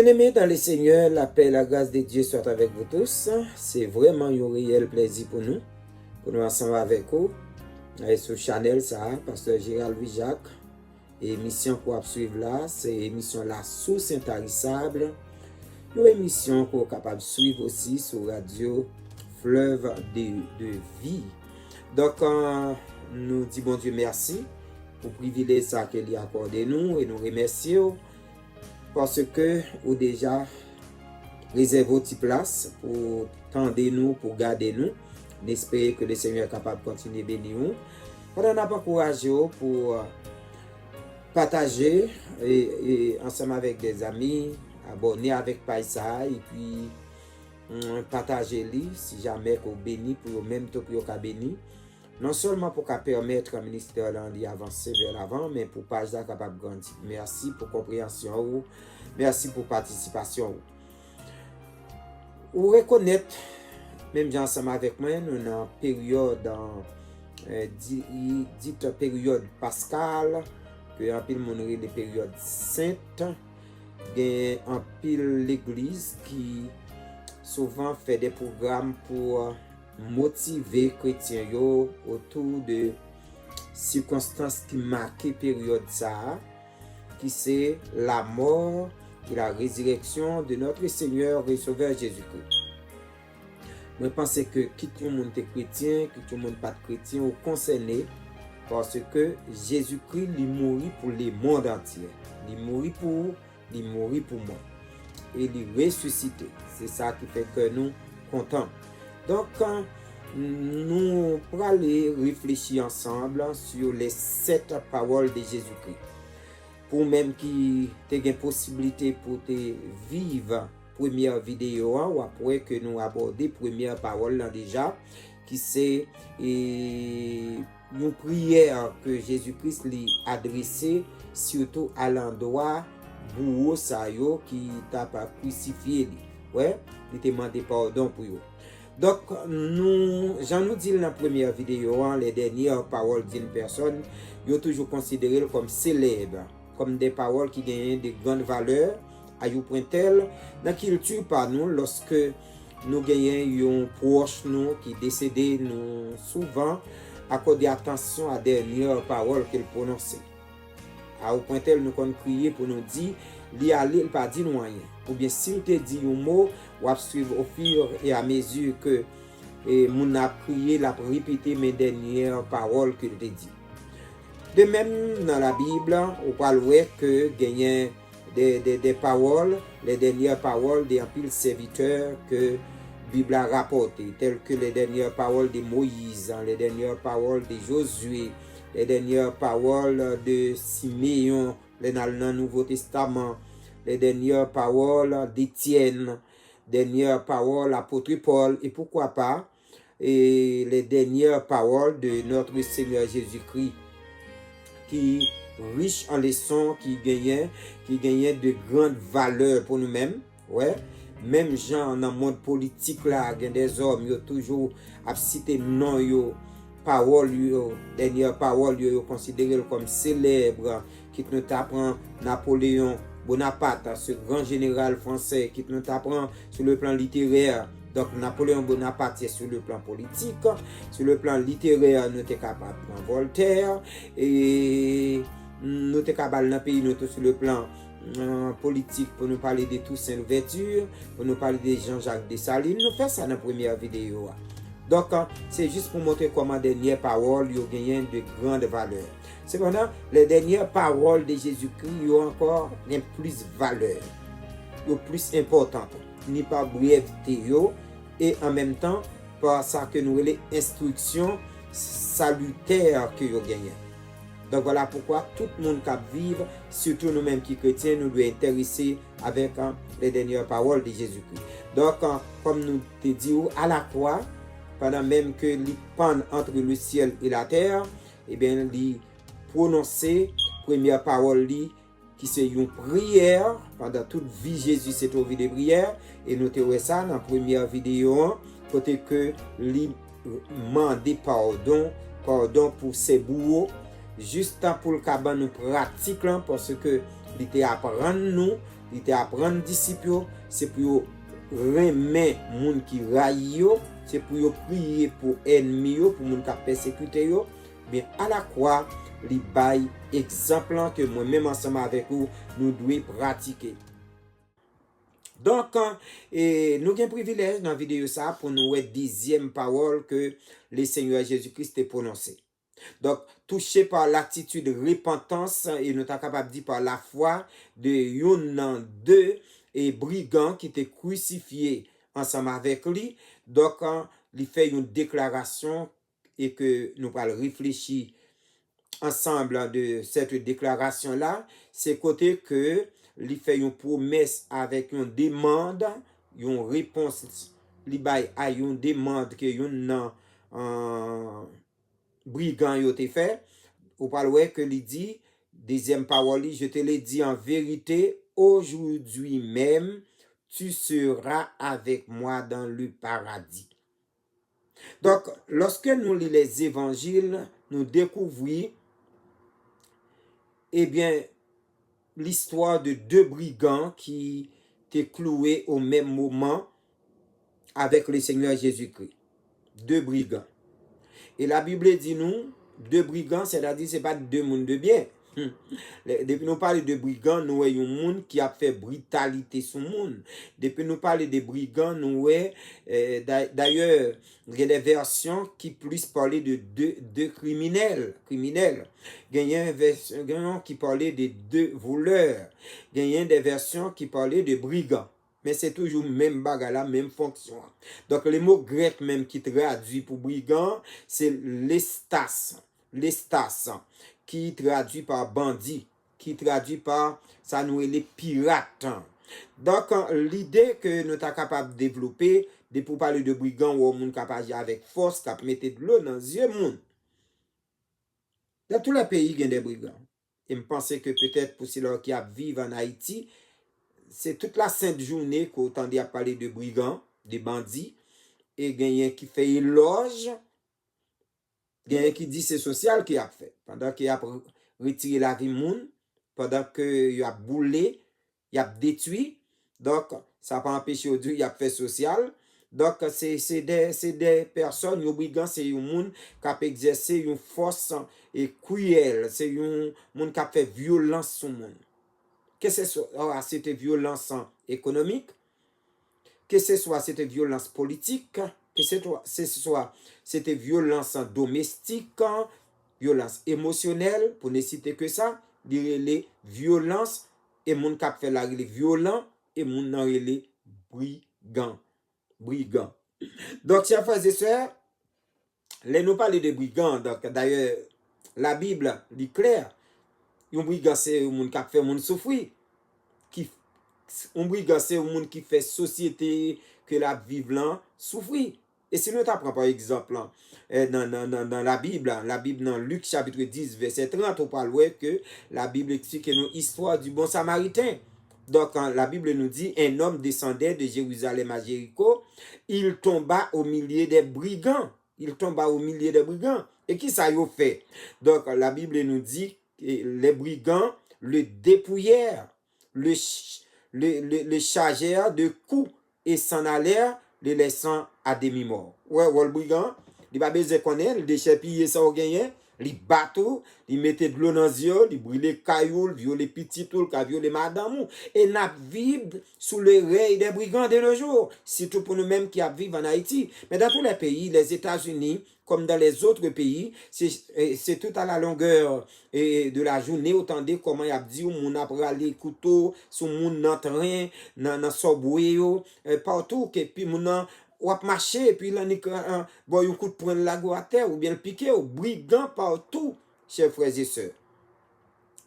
Bien-aimés dans le Seigneur, la paix et la grâce de Dieu soient avec vous tous. C'est vraiment un réel plaisir pour nous ensemble avec vous. Et sur Chanel, ça, Pasteur Gérald Louis Jacques. Et émission qu'on suivre là, c'est émission La Source Intarissable. Une émission qu'on est capable de suivre aussi sur Radio Fleuve de Vie. Donc, nous disons bon Dieu merci pour le privilège ça qu'il a accordé nous et nous remercions parce que ou déjà réservé une petite place pour tendre nous, pour garder nous. J'espère que le Seigneur est capable de continuer à bénir nous. On a pas encouragé pour partager et ensemble avec des amis, abonner avec Paisa et puis partager lui si jamais qu'on bénit pour même temps pour qu'on bénir. Non seulement pour permettre au ministère d'avancer vers l'avant, mais pour pas capable de grandir. Merci pour compréhension, merci pour participation. Vous reconnaître, même ensemble avec moi, nous sommes en période, dite période pascale, que en pile mon des périodes saintes, en pile l'église qui souvent fait des programmes pour motiver les chrétiens autour de circonstances qui marquent période ça, qui c'est la mort et la résurrection de notre Seigneur et Sauveur Jésus-Christ. Je pense que qui tout le monde est chrétien, qui tout le monde pas chrétien, ou concerné parce que Jésus-Christ il mourit pour le monde entier. Il mourit pour moi. Et il ressuscité. C'est ça qui fait que nous contents. Donc, nous allons aller réfléchir ensemble sur les 7 paroles de Jésus-Christ. Pour même qui ait une possibilité pour te vivre première vidéo ou après que nous aborder première parole là déjà qui c'est une prière que Jésus-Christ lui adressée surtout à l'endroit bourreau ça yo qui t'a pas crucifié ouais il te demandé pardon pour eux. Donc j'en nous dit dans la première vidéo les dernières paroles d'une personne yo toujours considéré comme célèbres, comme des paroles qui gagnent de grandes valeurs à un point tel dans qu'il tue par nous lorsque nous gagnons un proche nous qui décédé nous souvent accorder attention à des dernières paroles qu'il prononçait. À un point tel nous qu'on crier pour nous dire li aller il pas dit nous rien ou bien s'il te dit un mot ou suivre au fur et à mesure que mon a prié la répéter mes dernières paroles qu'il te dit. De même dans la Bible on parle que gagner des paroles, les dernières paroles des pile serviteurs que la Bible a rapporté, telles que les dernières paroles de Moïse, les dernières paroles de Josué, les dernières paroles de Siméon, dans le Nouveau Testament, les dernières paroles d'Étienne, les dernières paroles de l'apôtre Paul, et pourquoi pas, et les dernières paroles de notre Seigneur Jésus-Christ, qui riche en leçons, qui gagnait de grandes valeurs pour nous-mêmes. Ouais. Même gens dans le monde politique là, il y a des hommes qui ont toujours cité non yo paroles yo, dernière parole yo considéré comme célèbre qui nous apprend Napoléon Bonaparte, ce grand général français qui nous apprend sur le plan littéraire. Donc Napoléon Bonaparte est sur le plan politique, sur le plan littéraire nous sommes capables de prendre Voltaire et nous sommes capables dans pays nous sur le plan politique pour nous parler de Toussaint Louverture, pour nous parler de Jean-Jacques Dessalines. Nous faisons ça dans la première vidéo. Donc c'est juste pour montrer comment les dernières paroles ont gagné de grandes valeurs. Cependant, les dernières paroles de Jésus-Christ ont encore une plus valeur, plus importante, ni pas brièveté et en même temps par ça que nous les instructions salutaires que vous gagnez. Donc voilà pourquoi tout le monde qui vit, surtout nous-mêmes qui chrétiens, nous devons intéresser avec les dernières paroles de Jésus-Christ. Donc comme nous te disons à la croix, pendant même que les pend entre le ciel et la terre, et bien il prononcer première parole qui c'est une prière pendant toute vie Jésus s'est trouvé des prières et nous te voyons ça dans la première vidéo côté que lui demander pardon pour ses bourreaux juste pour le cabane nous pratique parce que il te apprendre nous il te apprendre disciples, c'est pour remettre moun qui raille yo, c'est pour prier pour ennemis yo, pour moun qui persécuter yo, bien à la croix, li bay exemple que moi-même ensemble avec vous, nous devons pratiquer. Donc, nous avons un privilège dans la vidéo ça pour nous voir dixième parole que le Seigneur Jésus-Christ a prononcée. Donc, touché par l'attitude repentance, et nous sommes capables de dire par la foi de yon deux et brigands qui étaient crucifiés ensemble avec lui. Donc, il fait une déclaration et que nous allons réfléchir ensemble de cette déclaration-là. C'est côté que il fait une promesse avec une demande, une réponse, il bail à une demande que yon brigand yo te fait. Ou parle que il dit, deuxième parole, je te l'ai dit en vérité, aujourd'hui même, tu seras avec moi dans le paradis. Donc, lorsque nous lisons les évangiles, nous découvrons, eh bien, l'histoire de deux brigands qui étaient cloués au même moment avec le Seigneur Jésus-Christ. Deux brigands. Et la Bible dit nous, deux brigands, c'est-à-dire c'est pas deux mondes de bien. Depuis nous parlons de brigands, nous voyons un monde qui a fait brutalité sur le monde. Depuis nous parlons de brigands, nous voyons, d'ailleurs, il y a des versions qui plus parlent de deux criminels. Il y a une version qui parlait de deux voleurs. Il y a des versions qui parlaient de brigands. Mais c'est toujours même bagarre, la même fonction. Donc, le mot grec même qui traduit pour brigand, c'est lestas. Lestas, qui traduit par bandit, qui traduit par, ça nous est les pirates. Donc, l'idée que nous sommes capables de développer, pour parler de brigand ou monde capable avec force, qui mettre de l'eau dans les yeux monde. Dans tous les pays, il y a des brigands. Et je pense que peut-être pour ceux qui vivent en Haïti, c'est toute la sainte journée qu'on tendait à parler de brigands, de bandits, et il y a qui fait éloge, il y a qui dit c'est social qu'il a fait. Pendant qu'il a retiré la vie monde, pendant qu'il a boulé, il a détruit, donc ça n'a pas empêché aujourd'hui, il a fait social. Donc c'est des personnes, les brigands, c'est un monde qui a exercé une force et cruelle, c'est un monde qui a fait violence sur le monde. Que ce soit cette violence économique, que ce soit cette violence politique, que ce soit cette violence domestique, violence émotionnelle, pour ne citer que ça, les violences, et mon cap fait la les violents, et mon nan les brigands. Donc, chers frères et sœurs, les nous parler de brigands, donc d'ailleurs, la Bible dit clair. Un brigand, c'est un monde qui fait monde souffrir. Un brigand, c'est un monde qui fait société que la vivant souffrir. Et si nous apprenons par exemple dans la Bible dans Luc chapitre 10, verset 30, on parle que la Bible explique une histoire du bon samaritain. Donc la Bible nous dit, un homme descendait de Jérusalem à Jéricho, il tomba au milieu des brigands. Et qui ça y a fait? Donc la Bible nous dit, les brigands le dépouillèrent, le chargèrent de coups et s'en allèrent, le laissant à demi-mort. Ouais, le brigand, il va baiser connaître, il déchépiller ça au gagné, il bateau, il mettait de l'eau dans les yeux, il brûlait cailloux, il violait petit tout, il violait madame, et n'a vivre sous le règne des brigands de nos jours, surtout pour nous-mêmes qui vivent en Haïti. Mais dans tous les pays, les États-Unis, comme dans les autres pays, c'est tout à la longueur de la journée, autant de comment il a dit, on a pris les couteaux, sur mon train, dans subway, partout, et puis mon ou à marcher, et puis là, bon, un coup de poing la à terre, ou bien le piquer, ou brigand partout, chers frères et sœurs.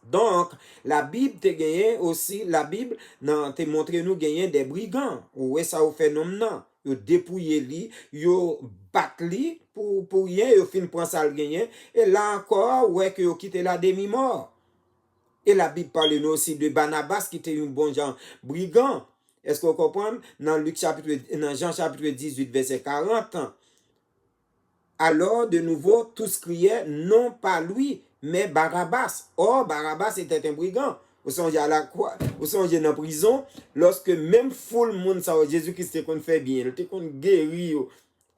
Donc, la Bible te gagné aussi, la Bible te montre nous gagner des brigands. Ouais, ça au phénomène. Yo dépouillé li, yo bat li pour rien, yo fin prend ça le gagner. Et là encore, ouais que yo quitté la demi-mort. Et la Bible parle nous aussi de Barnabas qui était un bon genre brigand. Est-ce qu'on comprend? Dans Jean chapitre 18, verset 40. Alors, de nouveau, tous criaient, non pas lui, mais Barabbas. Or, Barabbas était un brigand. Ou songe à la croix, ou songe dans la prison, lorsque même foule monde ça Jésus-Christ te qu'on fait bien, te qu'on guéri yo.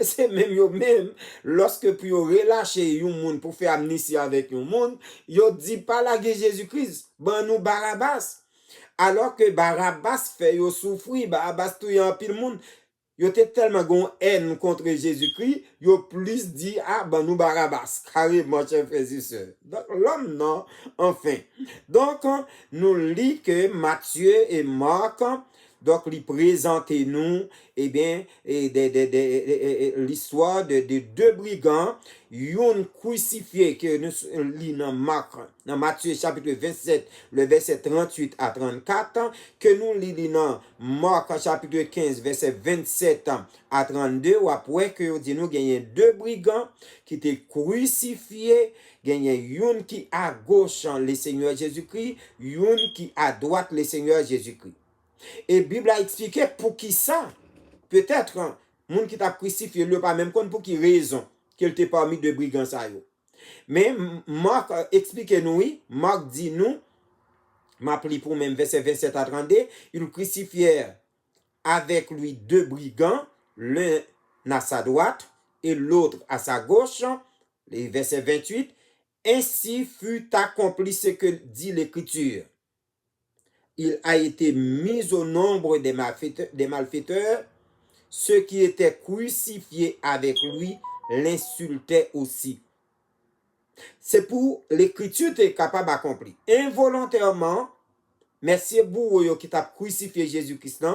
C'est même yo même lorsque pour yo relâcher yon monde pour faire amnistie avec yon monde, yo dit pas la Jésus-Christ, ben nous Barabbas. Alors que Barabbas fait yo souffrir, Barabbas tout en pile monde. Yo te tellement gon haine contre Jésus-Christ, yo plus dit ah ben nous Barabbas, carrément chers frères et sœurs. Donc l'homme non, enfin. Donc nous lit que Matthieu et Marc donc ils présentent nous bien l'histoire de deux brigands, yon crucifié que nous lit dans Matthieu chapitre 27 le verset 38 à 34, que nous lit dans Marc chapitre 15 verset 27 à 32, ou après que dit nous gagné deux brigands qui étaient crucifiés, gagné yon qui à gauche le Seigneur Jésus-Christ, yon qui à droite le Seigneur Jésus-Christ. Et la Bible a expliqué pour qui ça. Peut-être, monde qui t'a crucifié, le pas même compte pour qui raison qu'il était parmi deux brigands ça yo. Mais Marc explique-nous, oui, Marc dit nous, m'appli pour même verset 27 à 32, ils crucifièrent avec lui deux brigands, l'un à sa droite et l'autre à sa gauche, les versets 28, ainsi fut accompli ce que dit l'Écriture. Il a été mis au nombre des malfaiteurs, ceux qui étaient crucifiés avec lui l'insultaient aussi. C'est pour l'Écriture est capable d'accomplir. Involontairement, merci bourreau qui t'a crucifié Jésus-Christ,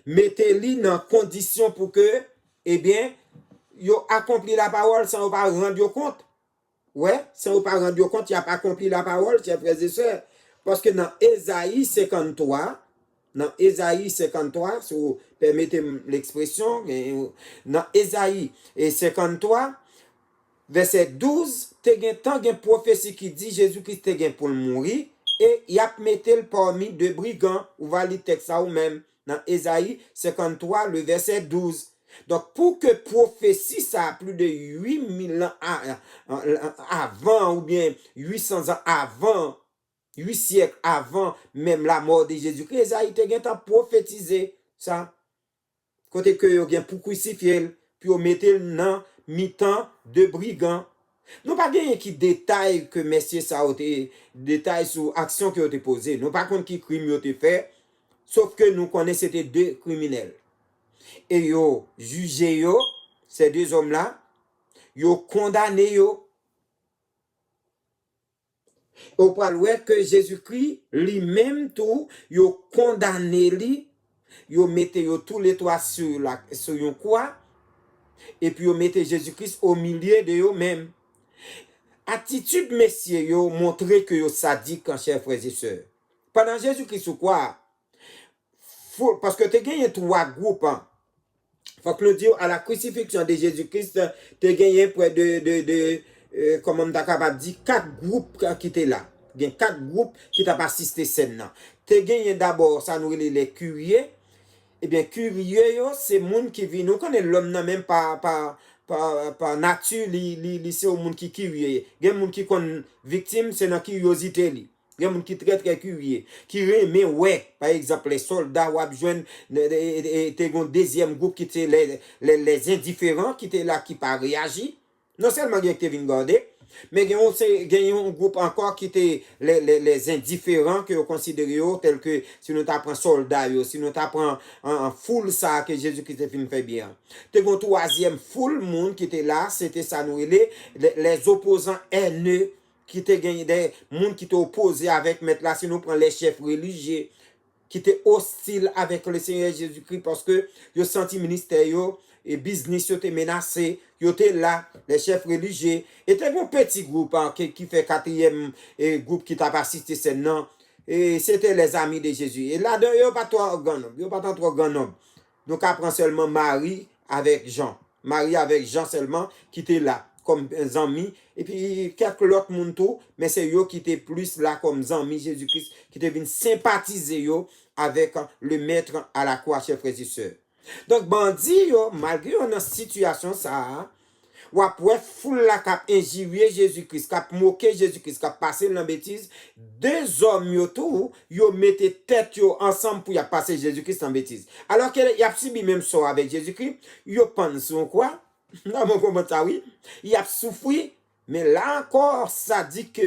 mettez-lui dans condition pour que, eh bien, yo accompli la parole sans pas rendre compte. Ouais, sans pas rendre compte, il a pas accompli la parole, chers frères et sœurs. Parce que dans Ésaïe 53, si vous permettez l'expression, dans Ésaïe 53, verset 12, il y a une prophétie qui dit Jésus-Christ est pour mourir, et il a mis parmi deux brigands, ou va lire texte ça ou même, dans Ésaïe 53, le verset 12. Donc, pour que prophétie, ça a plus de 8000 ans avant, ou bien 800 ans avant, 8 siècles avant même la mort de Jésus-Christ, Esaïe te prophétisé ça. Côté que yo gen pour crucifier, puis on mettait dans mi-temps de brigands. Nous pas gagné qui détail que messieurs ça ont été détail sur action qui ont été posée. Nous pas contre qui crime ont été fait, sauf que nous connaissons c'était deux criminels. Et yo jugé yo, ces deux hommes-là, yo condamné yo. Au parle que Jésus-Christ lui-même tout yo condamné lui, yo mettez yo tous les trois sur une croix, et puis yo mettez Jésus-Christ au milieu de eux même. Attitude messieurs yo montré que yo sadique en chers frères et sœurs. Pendant Jésus-Christ ou quoi? Parce que tu gagné trois groupes. Faut que nous disions à la crucifixion de Jésus-Christ, tu gagné près comment on t'a capable dire, 4 groupes qui étaient là. Il y a 4 groupes qui t'ont assisté scène. Tu gagné d'abord, ça nous les curieux. Eh bien, curieux, c'est le monde qui vit. Nous connaissons l'homme même par nature, c'est le monde qui est curieux. Il y a des gens qui sont victimes, c'est la curiosité. Il y a des gens qui sont très très curieux. Qui remet, ouais, par exemple, les soldats, ou abjouen, un deuxième groupe qui étaient les indifférents, qui étaient là, qui pas réagi. Non seulement il y a qui viennent garder, mais il y a un groupe encore qui était les indifférents que vous considérez tels que si nous t'apprenons soldats, si nous t'apprenons en foule ça que Jésus-Christ fait bien. Il y a une troisième foule monde qui était là, c'était ça nous les opposants haineux qui étaient gagné des monde qui étaient opposés avec mettre là si nous prenons les chefs religieux qui étaient hostiles avec le Seigneur Jésus-Christ parce que ils senti ministère et business yo te menacé, yo te là, les chefs religieux, et t'es un petit groupe qui fait quatrième groupe qui t'a assisté c'est non, et c'était les amis de Jésus. Et là dedans yo pas trois grands hommes. Donc apprend seulement Marie avec Jean seulement qui était là comme amis, et puis quelques autres monde tout, mais c'est eux qui étaient plus là comme amis Jésus-Christ qui étaient venus sympathiser yo avec le maître à la croix, chers frères et sœurs. Donc, bandit, malgré une situation, ça, Ou après, foule la cap injurier Jésus-Christ, cap moquer Jésus-Christ, cap passer dans la bêtise. Deux hommes, yo tout, yo mettez tête yo ensemble pour y passer Jésus-Christ en bêtise. Alors qu'il y a subi même ça avec Jésus-Christ, yo pense quoi? Dans mon commentaire, oui. Il a souffert, mais là encore, ça dit que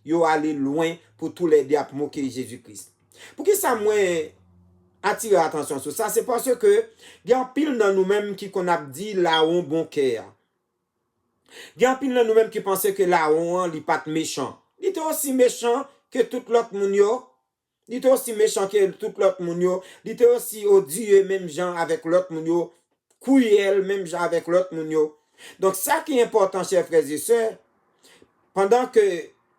yo allé loin pour tous les deux à moquer Jésus-Christ. Pour que ça, moi, attirer attention sur ça, c'est parce que, il y a un pile dans nous-mêmes qui qu'on a dit là on bon cœur. Il y a un pile dans nous-mêmes qui pensait que là on n'est pas méchant. Il était aussi méchant que tout l'autre moun yo. Il était aussi méchant que tout l'autre moun yo. Il était aussi odieux même gens avec l'autre moun yo. Cruel même gens avec l'autre moun yo. Donc ça qui est important, chers frères et sœurs, pendant que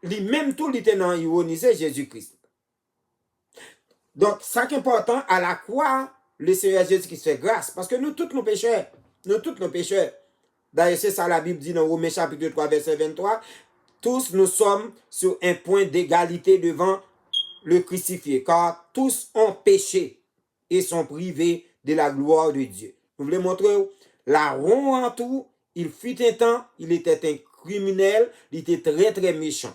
lui-même tout il était dans ironiser Jésus-Christ. Donc ça qui est important, à la croix, le Seigneur Jésus-Christ fait grâce. Parce que nous tous nos pécheurs, D'ailleurs, c'est ça la Bible dit dans Romains chapitre 3, verset 23. Tous nous sommes sur un point d'égalité devant le crucifié, car tous ont péché et sont privés de la gloire de Dieu. Vous voulez montrer la ronde en tout, il fut un temps, il était un criminel, il était très très méchant.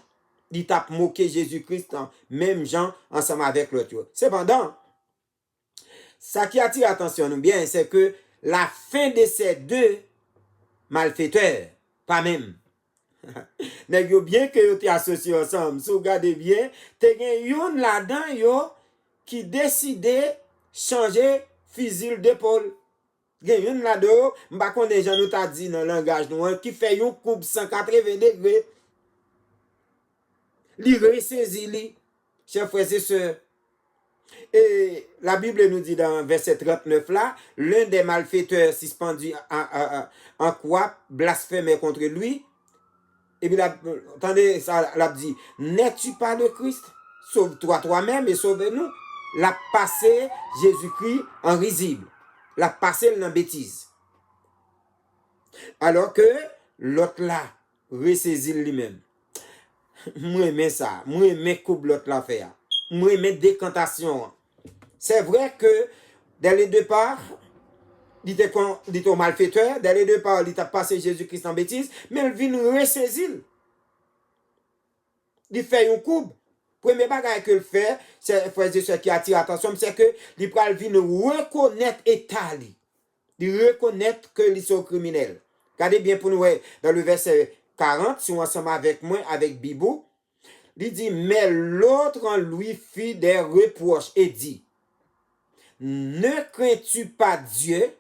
Il t'a moqué Jésus-Christ, même Jean, ensemble avec l'autre. Cependant, ça qui attire l'attention nous bien, c'est que la fin de ces deux malfaiteurs, pas même. Nèg yo bien que yo te associé ensemble, si vous regardez bien, te gen yon là-dedans yo qui décidé changer fusil d'épaule. Gen yon là-dedans, m'pa konn des gens nous t'a dit dans langage nou, qui fait yon coupe 180 degrés. Li ressaisi li, chers frères et sœurs. Et la Bible nous dit dans verset 39 là, l'un des malfaiteurs suspendu en croix blasphémait contre lui. Et puis, attendez, ça l'a dit, n'es-tu pas le Christ? Sauve-toi toi-même et sauve-nous. L'a passé Jésus-Christ en risible. L'a passé dans bêtise. Alors que l'autre là, ressaisit lui-même. Moi, aimé ça. Moi, aimé coupe l'autre là faire. Moi, aimé décantation. C'est vrai que, dès le départ, il était malfaiteur, dès le départ, il a passé Jésus-Christ en bêtise, mais il vient ressaisir. Il fait une coupe. Premier bagage qu'il fait, c'est frères et sœurs qui attire l'attention, c'est que il vient reconnaître l'état. Il reconnaître que il sont criminels. Regardez bien pour nous, dans le verset 40, si on ensemble avec moi, avec Bibou, il dit, mais l'autre en lui fit des reproches et dit, ne crains-tu pas Dieu?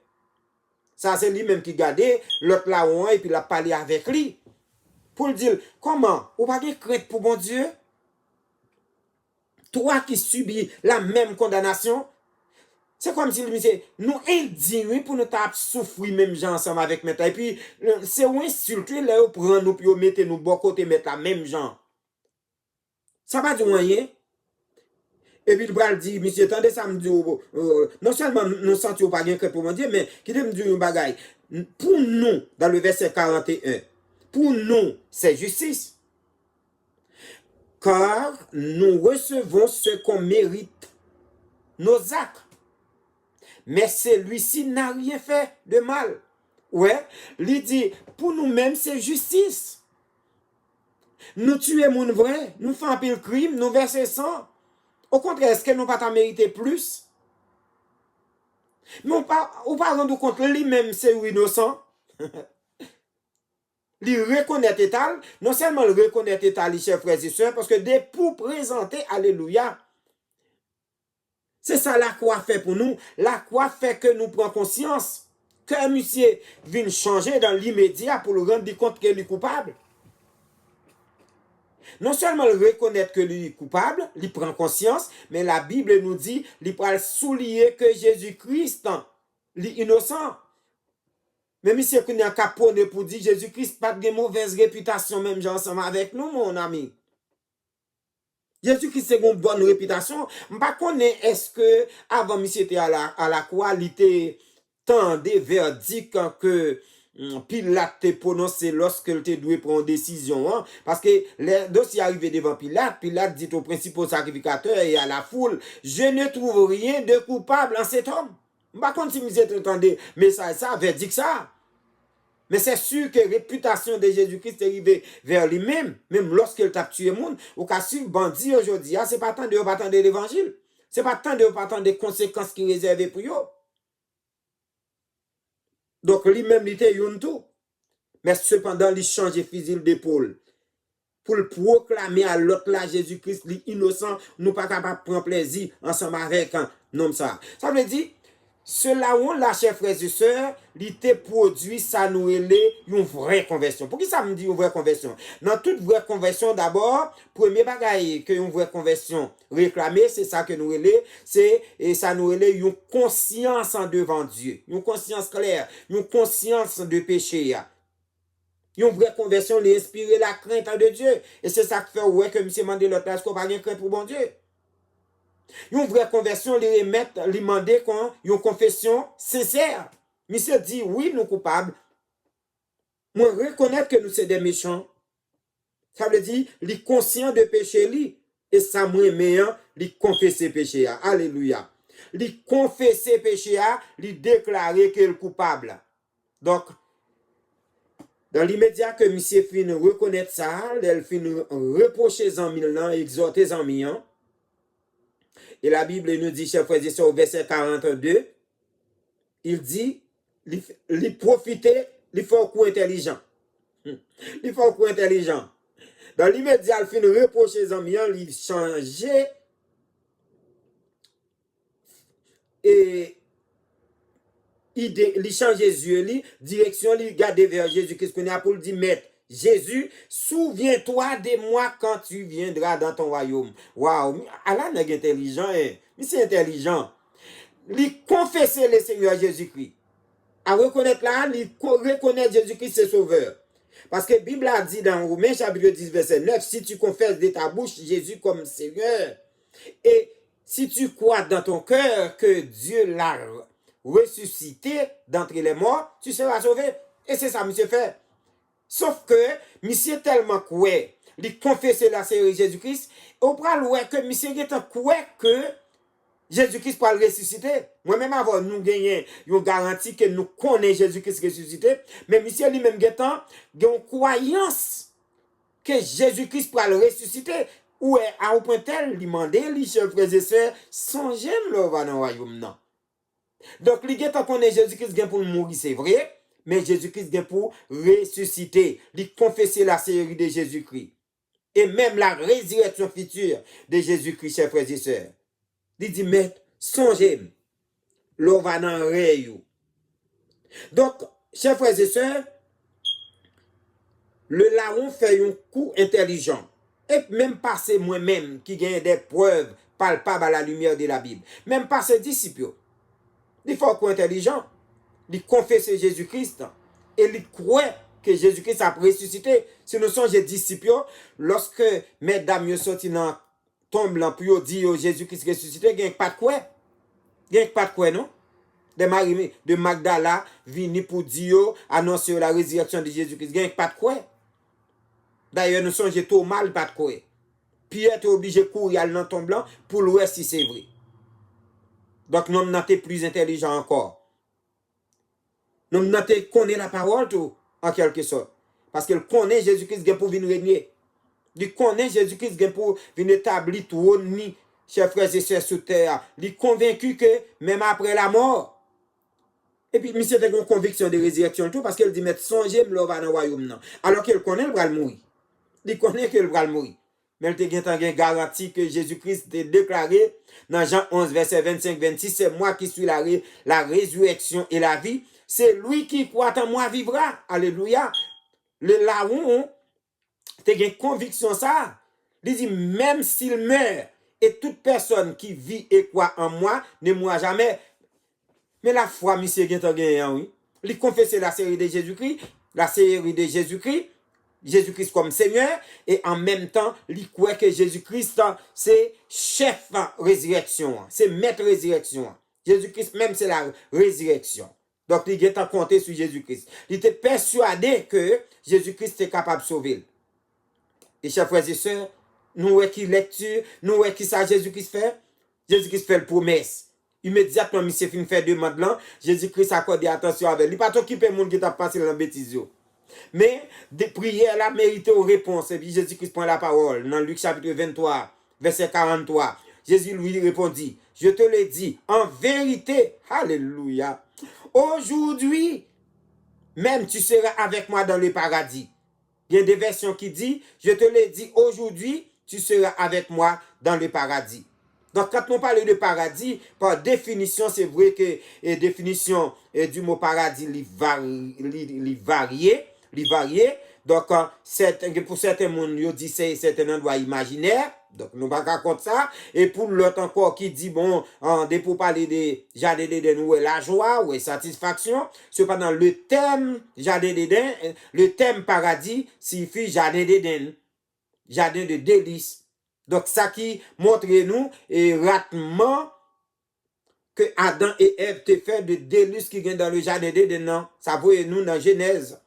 Ça, c'est lui-même qui gardait l'autre là et puis il a parlé avec lui. Pour lui dire, comment? Ou pas de crainte pour bon Dieu? Toi qui subis la même condamnation, c'est comme si lui disait, nous indignes pour nous taper souffrir même gens ensemble avec nous. Et puis, c'est un insulter là, pour prendre nous, puis mettre nous bon côté, mettre la même gens. Ça va dire rien. Et puis, il dit, monsieur, attendez, ça me dit, non seulement nous sentons pas bien que pour mon Dieu, mais qui me dit une bagaille. Pour nous, dans le verset 41, pour nous, c'est justice. Car nous recevons ce qu'on mérite, nos actes. Mais celui-ci n'a rien fait de mal. Ouais, il dit, pour nous-mêmes, c'est justice. Nous tuons mon vrai, nous faisons un peu le crime, nous versons sang. Au contraire, est-ce que nous pas mérité plus? Mais on pas rendre compte lui-même c'est innocent. Il reconnaît étal, non seulement il reconnaît étal, chers frères et sœurs, parce que dès pour présenter, alléluia. C'est ça la croix fait pour nous. La croix fait que nous prenons conscience que monsieur vient changer dans l'immédiat pour le rendre compte qu'il est coupable. Non seulement il reconnaît que lui est coupable, il prend conscience, mais la Bible nous dit, il peut souligner que Jésus-Christ est innocent. Mais monsieur qui a caponné pour dire Jésus-Christ pas de mauvaise réputation même ensemble avec nous, mon ami. Jésus-Christ a une bonne réputation. Je ne sais pas est-ce que avant monsieur était à la croix, il était tant des verdicts que Pilate te prononcé lorsque il était doué pour une décision. Hein? Parce que le dossier arrivé devant Pilate, Pilate dit au principal sacrificateur et à la foule, je ne trouve rien de coupable en cet homme. Je ne sais pas si vous entendez, mais ça verdict ça. Mais c'est sûr que la réputation de Jésus-Christ est arrivée vers lui-même, même lorsqu'il t'a tué le monde, ou qu'à suivre bandit aujourd'hui, c'est pas tant de pas attendre l'évangile. C'est pas tant de pas attendre des conséquences qui réservées pour eux. Donc lui-même, il était un tout. Mais cependant, il change de fusil d'épaule. Pour le proclamer à l'autre là, Jésus-Christ, l'innocent, nous pas capable de prendre plaisir ensemble avec un homme ça. Ça veut dire, cela où la chers frères et sœurs, il te produit, ça nous est une vraie conversion. Pour qui ça me dit une vraie conversion? Dans toute vraie conversion, d'abord, premier bagaille que une vraie conversion réclamée, c'est ça que nous est, c'est, et ça nous est une conscience en devant Dieu. Une conscience claire, une conscience de péché. Une vraie conversion, lui inspirer la crainte de Dieu. Et c'est ça qui fait ouais que M. Mandela l'autre qu'on n'a pas crainte pour bon Dieu. Une vraie conversion, lui remettre, lui demander une confession sincère. Monsieur dit, oui, nous coupables. Moi, reconnaître que nous sommes des méchants. Ça veut dire, lui conscient de péché, lui. Et ça, moi, meilleur, lui confesser péché. Alléluia. Lui confesser péché, lui déclarer qu'il est coupable. Donc, dans l'immédiat que monsieur fin reconnaître ça, elle fin reprocher en mille ans, exhorter en mille ans. Et la Bible nous dit, chers frères et sœurs, au verset 42, il dit, il profiter, il faut un coup intelligent. Il faut un coup intelligent. Dans l'immédiat, il fin reprocher en mille ans, il changer et il change les yeux, direction, il garde vers Jésus-Christ, qu'on a pour le dire, maître, Jésus, souviens-toi de moi quand tu viendras dans ton royaume. Waouh, Allah n'est intelligent, hein? Mais c'est intelligent. Il confesser le Seigneur Jésus-Christ. À reconnaître là, il reconnaître Jésus-Christ, c'est sauveur. Parce que la Bible a dit dans Romains chapitre 10, verset 9, si tu confesses de ta bouche Jésus comme Seigneur, et si tu crois dans ton cœur que Dieu l'a ressuscité d'entre les morts, tu seras sauvé. Et c'est ça, monsieur fait. Sauf que, monsieur tellement quoi, il confesse la série Jésus-Christ, au bras ouais que monsieur est quoi que Jésus-Christ va le ressusciter. Moi-même, avant, nous gagnons une garantie que nous connaissons Jésus-Christ ressuscité, mais monsieur lui-même a une croyance que Jésus-Christ va le ressusciter. Ou à un point tel, il demande, les chers frères et sœurs, songez le va dans le royaume, non. Donc, il y a qu'on est Jésus-Christ pour mourir, c'est vrai, mais Jésus-Christ vient pour ressusciter, il confesser la série de Jésus-Christ. Et même la résurrection future de Jésus-Christ, chers frères et sœurs. Il dit, mais songez, l'eau va dans le rayon. Donc, chers frères et sœurs, le larron fait un coup intelligent. Et même pas c'est moi-même qui gagne des preuves palpables à la lumière de la Bible. Même pas ses disciples. Il faut être intelligent. Il confesse Jésus-Christ. Et il croit que Jésus-Christ a ressuscité. Si nous sommes des disciples, lorsque mesdames sortent dans tombe là pour dire Jésus-Christ ressuscité, il n'y a pas de quoi. Il n'y a pas de quoi, non? Des maris de Magdala viennent pour dire, annoncer la résurrection de Jésus-Christ. Il n'y a pas de quoi. D'ailleurs, nous sommes tout mal, pas de quoi. Pierre est obligé de courir dans tombe blanc pour voir si c'est vrai. Donc, nous sommes plus intelligents encore. Nous connaissons la parole, tout, en quelque sorte. Parce qu'il connaît Jésus-Christ pour venir régner. Il connaît Jésus-Christ pour venir établir tout, ni, chers frères et sœurs sur terre. Il est convaincu que même après la mort. Et puis, monsieur a une conviction de résurrection, tout, parce qu'il dit, mais songez, me va dans le royaume, non. Alors qu'il connaît le bras mourir. Il connaît que le bras mourir. Mais il a une garantie que Jésus-Christ a déclaré dans Jean 11, verset 25-26, c'est moi qui suis la résurrection et la vie. C'est lui qui croit en moi vivra. Alléluia. Le larron, tu as une conviction ça. Il dit, même s'il meurt, et toute personne qui vit et croit en moi ne mourra jamais. Mais la foi, monsieur, oui. Il confesse la série de Jésus-Christ, Jésus-Christ comme Seigneur, et en même temps, il croit que Jésus-Christ, c'est chef résurrection, c'est maître résurrection. Jésus-Christ même, c'est la résurrection. Donc, il est en compter sur Jésus-Christ. Il était persuadé que Jésus-Christ est capable de sauver. Et chers frères et sœurs, nous voyons qui lecture, nous voyons qui ça Jésus-Christ fait. Jésus-Christ fait la promesse. Immédiatement, monsieur fin fait demande là, Jésus-Christ accorde attention avec lui. Pas t'occuper monde qui t'a passé dans la bêtise. Mais des prières là méritent aux réponses. Et puis Jésus-Christ prend la parole dans Luc chapitre 23, verset 43. Jésus lui répondit, je te le dis, en vérité, alléluia, aujourd'hui, même tu seras avec moi dans le paradis. Il y a des versions qui disent, je te le dis, aujourd'hui, tu seras avec moi dans le paradis. Donc, quand on parle de paradis, par définition, c'est vrai que la définition du mot paradis li varié. Donc, pour certains monde, ils disent que c'est un endroit imaginaire. Donc, nous ne pouvons pas raconter ça. Et pour l'autre encore qui dit, bon, pour parler de Jardin d'Éden, où est la joie, où est la satisfaction. Cependant, le thème Jardin d'Éden, le thème paradis signifie Jardin d'Éden, jardin de délices. Donc, ça qui montre nous et rapidement que Adam et Ève te fait de délices qui viennent dans le jardin d'Éden. Ça voit nous dans Genèse.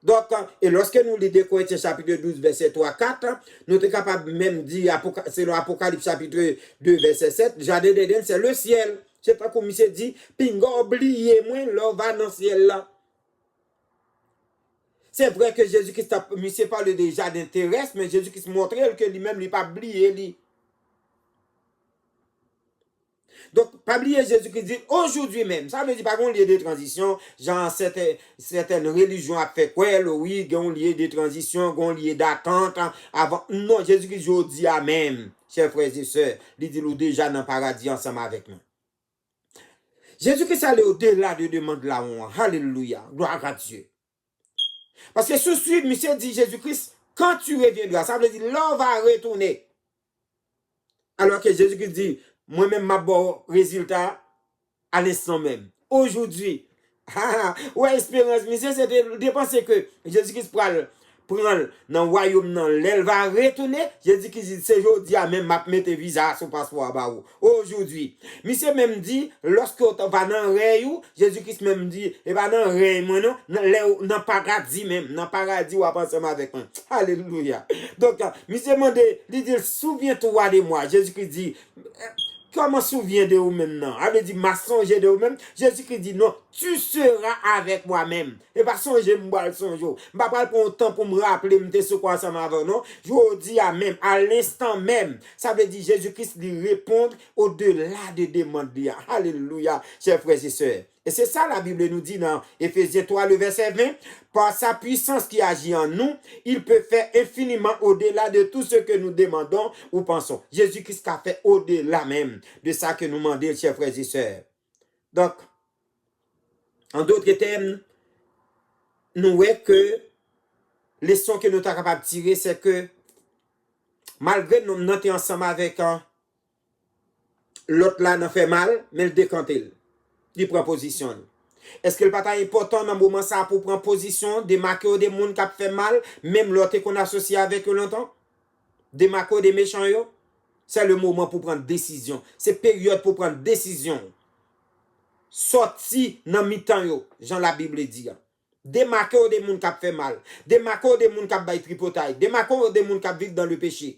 Donc, et lorsque nous lisons Corinthiens chapitre 12, verset 3-4, nous sommes capables même de dire, selon Apocalypse chapitre 2, verset 7, jardin d'Éden, c'est le ciel. Je ne sais pas comment il s'est dit, pingo, oubliez moi, l'on va dans le ciel là. C'est vrai que Jésus-Christ a parlé des jardins terrestres, mais Jésus-Christ montrait que lui-même, il n'a pas oublié. Donc, pas oublier Jésus-Christ dit aujourd'hui même. Ça veut dire pas qu'on lieu de transition. Genre, certaines religions a fait quoi, oui, qu'on lieu de transition, qu'on lieu d'attente. Avant. Non, Jésus-Christ dit à même, chers frères et sœurs, il dit nous déjà dans le paradis ensemble avec nous. Jésus-Christ allait au-delà de demande là. Alléluia. Gloire à Dieu. Parce que sous suite, monsieur dit Jésus-Christ, quand tu reviendras, ça veut dire l'on va retourner. Alors que Jésus-Christ dit, moi-même, ma bon résultat à l'instant même. Aujourd'hui. Ouais, espérance, monsieur, c'est de penser que Jésus-Christ prend dans le royaume, l'elle va retourner. Jésus-Christ dit, c'est aujourd'hui, même, m'a mettre visa sur passeport à aujourd'hui. Monsieur même dit, lorsque tu vas dans le rêve, Jésus-Christ même dit, et bien dans le rêve, moi, non, dans le paradis même, dans le paradis, on va penser avec moi. Alléluia. Donc, monsieur m'a dit, souviens-toi de moi. Jésus-Christ dit, comment souviens de vous-même, non? Elle dit, m'a songé de vous-même. Jésus-Christ dit, non, tu seras avec moi-même. Et pas songer, m'boire songe. M'a pas prendre un temps pour me rappeler, m'te sur quoi ça m'a avant, non? Je dis à même, à l'instant même. Ça veut dire, Jésus-Christ lui répondre au-delà de demander. Alléluia, chers frères et sœurs. Et c'est ça la Bible nous dit dans Éphésiens 3, le verset 20. Par sa puissance qui agit en nous, il peut faire infiniment au-delà de tout ce que nous demandons ou pensons. Jésus-Christ a fait au-delà même de ça que nous demandons, chers frères et sœurs. Donc, en d'autres termes, nous voyons que les leçon que nous sommes capables de tirer, c'est que malgré nous sommes ensemble avec l'autre là, nous fait mal, mais le décanté. Il prend position. Est-ce que le pas important dans le moment ça pour prendre position, démarquer des gens qui ont fait mal, même l'autre qu'on associe avec eux longtemps, démarquer des méchants, c'est le moment pour prendre décision. C'est période pour prendre décision. Sorti dans mi-temps, Jean la Bible dit. Démarquer des gens qui ont fait mal, démarquer des gens qui ont fait tripotaille, démarquer des gens qui vivent dans le péché.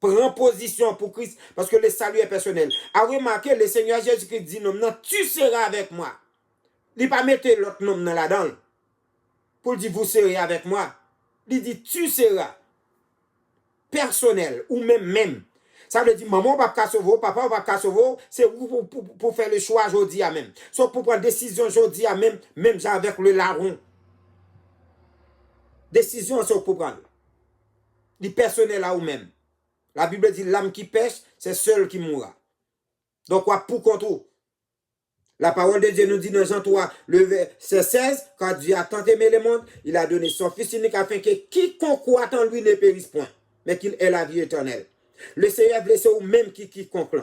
Prends position pour Christ, parce que le salut est personnel. A remarqué, le Seigneur Jésus-Christ dit, non, tu seras avec moi. Il pas mettre l'autre nom dans la dent. Pour dire, vous serez avec moi. Il dit, tu seras. Personnel, ou même. Ça veut dire, maman va pas sauver, papa va pas sauver, c'est pour faire le choix aujourd'hui à même. Soit pour prendre décision aujourd'hui à même avec le larron. Décision, c'est pour prendre. Du personnel à ou même. La Bible dit, l'âme qui pêche, c'est seul qui mourra. Donc, quoi, pour contre. La parole de Dieu nous dit dans Jean 3, le verset 16, quand Dieu a tant aimé le monde, il a donné son Fils unique afin que quiconque croit en lui ne périsse point, mais qu'il ait la vie éternelle. Le Seigneur blessé ou même quiconque.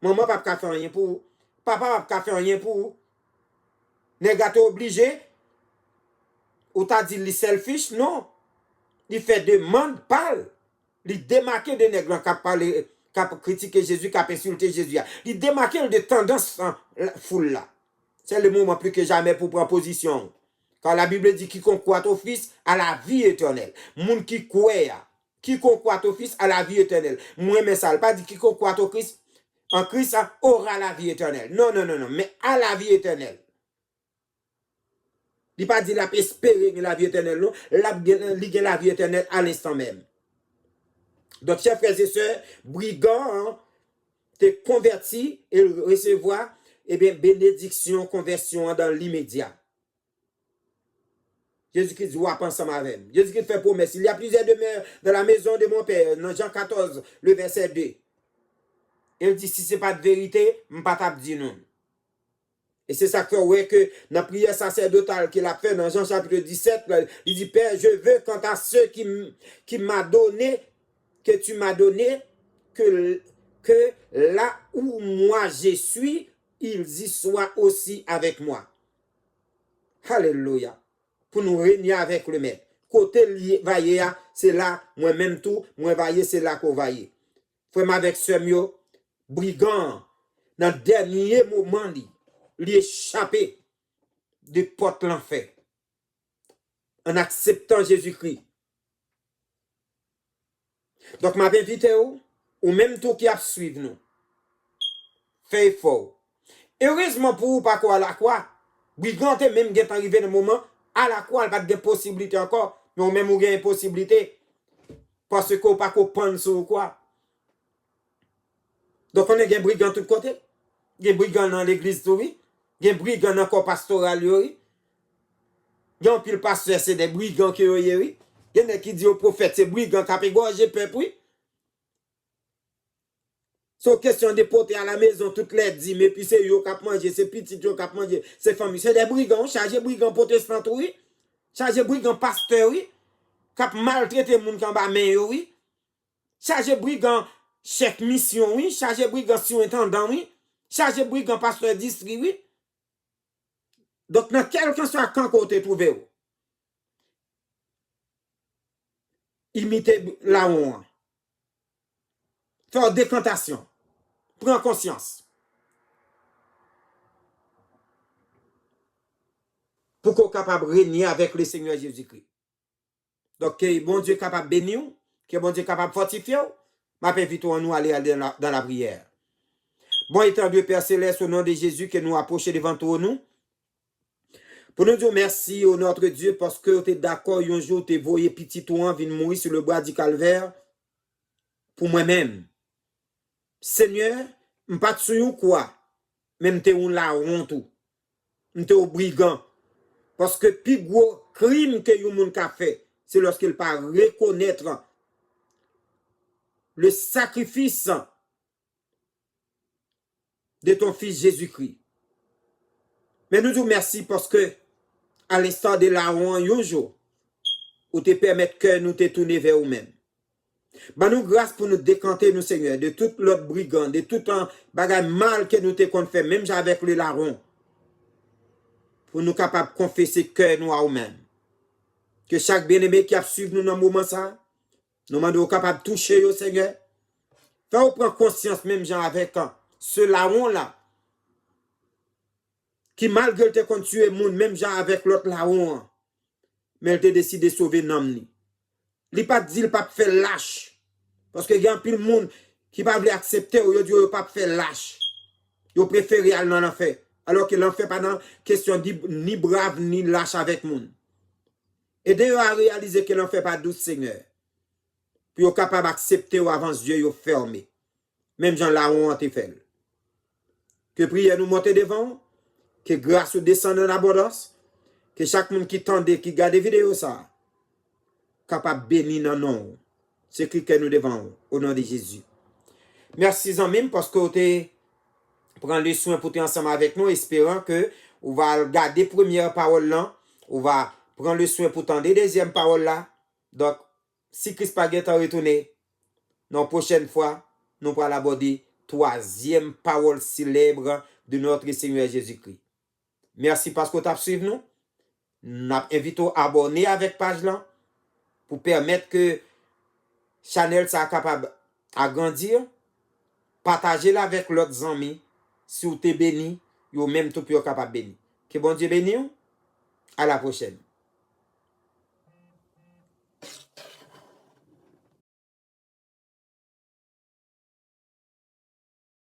Maman ne peut pas faire rien pour vous. Papa ne peut pas faire rien pour vous. Les gâteaux obligés, ou t'as dit les selfish, non. Il fait demande, parle. Il démarque des nègres qui parlent, qui critiqué Jésus, qui insulté Jésus. Il démarque de tendance en foule là. C'est le moment plus que jamais pour prendre position. Quand la Bible dit quiconque croit au Fils a la vie éternelle. Moun qui croit, quiconque croit au Fils a la vie éternelle. Moi, mais ça ne pas dit quiconque croit au Christ en Christ aura la vie éternelle. Non, non, non, non, mais à la vie éternelle. Il pas dit la espérer la vie éternelle, non, la vie éternelle à l'instant même. Donc, chers frères et sœurs, brigand, te converti et recevoir, eh bien, bénédiction, conversion dans l'immédiat. Jésus-Christ dit, ensemble avec nous. Jésus-Christ fait promesse. Il y a plusieurs demeures dans la maison de mon Père, dans Jean 14, le verset 2. Il dit, si ce n'est pas de vérité, je ne vais pas dire non. Et c'est ça que, ouais, que dans la prière sacerdotale qu'il a fait dans Jean chapitre 17, il dit, Père, je veux quant à ceux qui m'a donné, que tu m'as donné, que là où moi je suis, ils y soient aussi avec moi. Alléluia. Pour nous régner avec le Maître. Côté vaillé, c'est là, moi-même tout, moi vaillé, c'est là qu'on vaillé. Frère avec ce mieux, brigand, dans le dernier moment, lui échappé de porte l'enfer. En acceptant Jésus-Christ. Donc, ma invité ou même tout qui a suivi nous. Fait effort. Heureusement pour vous, pas quoi à la croix. Brigand est même arrivé dans le moment, à la croix, il n'y a pas de possibilité encore, mais même il y a une possibilité. Parce qu'on pas qu'on pense sur quoi. Donc, on a des brigands de tous côtés. Des brigands dans l'église, oui. Des brigands dans le corps pastoral, oui. Il y a un pile pasteur, c'est des brigands qui oui. Il y en a qui disent au prophète, c'est brigands qui ont égorgé peuple, oui. C'est question de porter à la maison toutes les dîmes, mais puis c'est eux qui ont mangé, c'est petits qui ont mangé, c'est famille. C'est des brigands, chargés brigands protestants, oui. Chargés brigands pasteurs, oui. Qui ont maltraité les gens qui ont bas main, oui. Chargés brigands chef mission, oui. Chargés brigands surintendant, oui. Chargés brigands pasteur district, oui. Donc, dans quel que soit quand côté trouvé, imitez la honte. Faire décantation. Prends conscience. Pour qu'on soit capable de régner avec le Seigneur Jésus-Christ. Donc, que bon Dieu est capable de bénir, que bon Dieu est capable de fortifier, m'invite à nous aller dans la prière. Bon étant Dieu Père Céleste, au nom de Jésus, que nous approchons devant toi, nous. Pour nous dire merci au notre Dieu, parce que tu es d'accord, un jour, tu es voyé petit toi, vient mourir sur le bois du calvaire, pour moi-même. Seigneur, je ne pas sur quoi, même tu es un la honte, tu es un brigand. Parce que le plus gros crime que yon moun ka fait, c'est lorsqu'il ne pas reconnaître le sacrifice de ton fils Jésus-Christ. Mais nous disons merci parce que, à l'instant de la honte, un jour, où te permettre que nous te tourner vers nous-mêmes. Ben nous grâce pour nous décanter, nous Seigneur, de toute l'autre brigand, de tout un bagage mal que nous te qu'on fait, même avec le larron, pour nous capables de confesser que nous à nous-mêmes. Que chaque bien-aimé qui a suivi nous dans le moment ça, nous sommes capables de toucher au Seigneur. Faire prendre conscience même gens avec ce larron là, qui malgré te qu'on tue le monde, même gens avec l'autre larron, mais elle te décide de sauver l'homme. Il n'a pas dit, il n'a pas fait lâche. Parce que il y a un peu de monde qui ne peut pas accepter, ou il n'a pas fait lâche. Il préfère aller dans l'enfer. Alors que l'enfer pas dans question ni brave ni lâche avec monde. Et d'ailleurs à réaliser que l'enfer pas douce Seigneur. Puis il capable d'accepter ou avance Dieu il fermé. Même gens là on te fait. Que prière nous monter devant, que grâce nous descende en abondance, que chaque monde qui tende, qui garde vidéo ça, capable bénir dans nom. C'est que nous devant au nom de Jésus. Merci amis parce que vous prendre le soin pour être ensemble avec nous, espérant que on va garder première parole là, on va prendre le soin pour tendre deuxième parole là. Donc, si Christ pas est retourné, la prochaine fois, nous allons aborder troisième parole célèbre de notre Seigneur Jésus-Christ. Merci parce que vous avez suivi nous. Nous invitons à abonner avec page là pour permettre que Chanel soit capable d'agrandir, partager là avec l'autre amis. Si vous êtes béni, vous même tout capable de bénir. Que bon Dieu bénisse. À la prochaine.